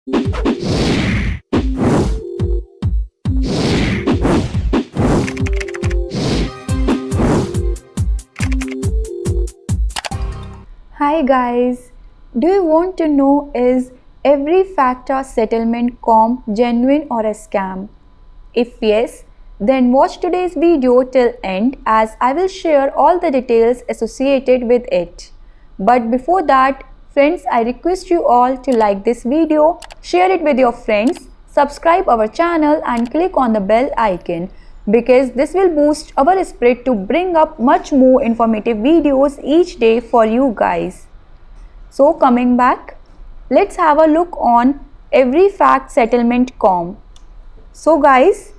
Hi guys, do you want to know is every FATCA settlement comp genuine or a scam? If yes, then watch today's video till end as I will share all the details associated with it. But before that, friends, I request you all to like this video, share it with your friends, subscribe our channel and click on the bell icon because this will boost our spirit to bring up much more informative videos each day for you guys. So coming back, let's have a look on every fact settlement comp. So guys,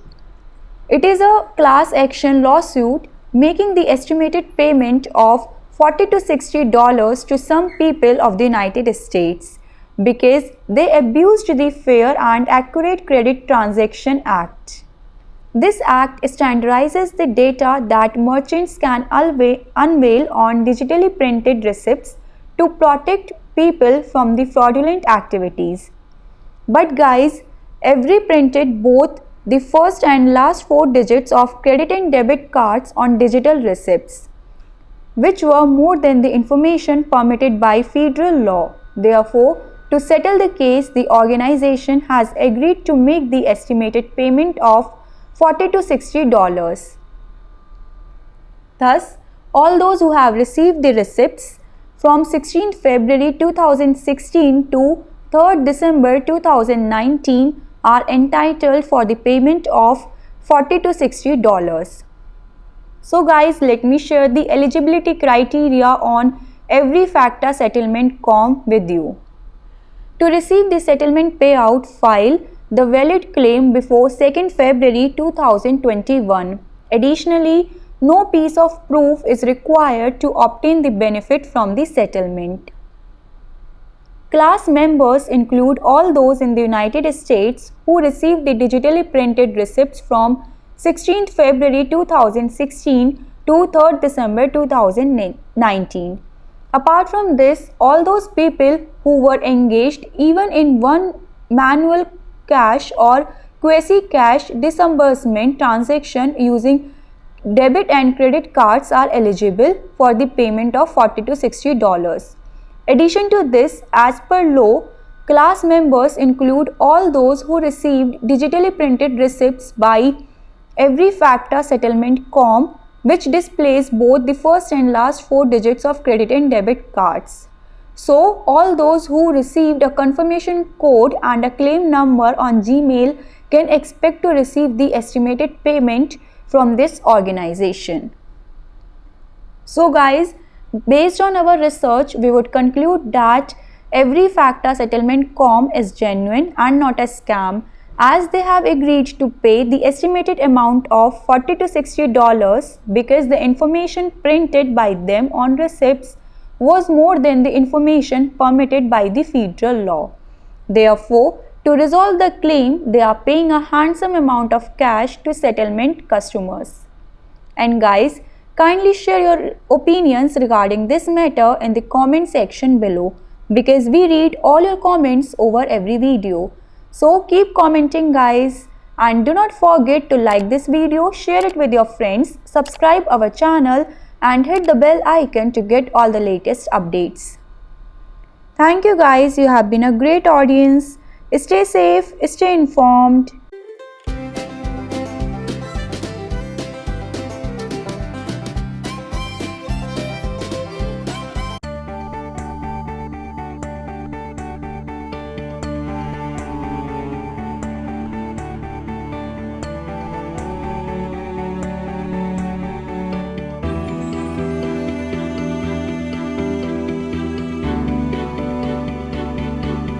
it is a class action lawsuit making the estimated payment of $40 to $60 to some people of the United States because they abused the Fair and Accurate Credit Transaction Act. This act standardizes the data that merchants can unveil on digitally printed receipts to protect people from the fraudulent activities. But guys, every printed both the first and last 4 digits of credit and debit cards on digital receipts, which were more than the information permitted by federal law. Therefore, to settle the case, the organization has agreed to make the estimated payment of $40 to $60. Thus, all those who have received the receipts from 16th February 2016 to 3rd December 2019 are entitled for the payment of $40 to $60. So guys, let me share the eligibility criteria on every FATCA settlement comp with you. To receive the settlement payout, file the valid claim before 2nd February 2021. Additionally, no piece of proof is required to obtain the benefit from the settlement. Class members include all those in the United States who received the digitally printed receipts from 16th February 2016 to 3rd December 2019. Apart from this, all those people who were engaged even in one manual cash or quasi-cash disbursement transaction using debit and credit cards are eligible for the payment of $40 to $60. Addition to this, as per law, class members include all those who received digitally printed receipts by every FATCA settlement comp which displays both the first and last 4 digits of credit and debit cards. So, all those who received a confirmation code and a claim number on Gmail can expect to receive the estimated payment from this organization. So guys, based on our research, we would conclude that every FATCA settlement comp is genuine and not a scam, as they have agreed to pay the estimated amount of $40 to $60 because the information printed by them on receipts was more than the information permitted by the federal law. Therefore, to resolve the claim, they are paying a handsome amount of cash to settlement customers. And guys, kindly share your opinions regarding this matter in the comment section below because we read all your comments over every video. So keep commenting guys, and do not forget to like this video, share it with your friends, subscribe our channel and hit the bell icon to get all the latest updates. Thank you guys, you have been a great audience. Stay safe, stay informed.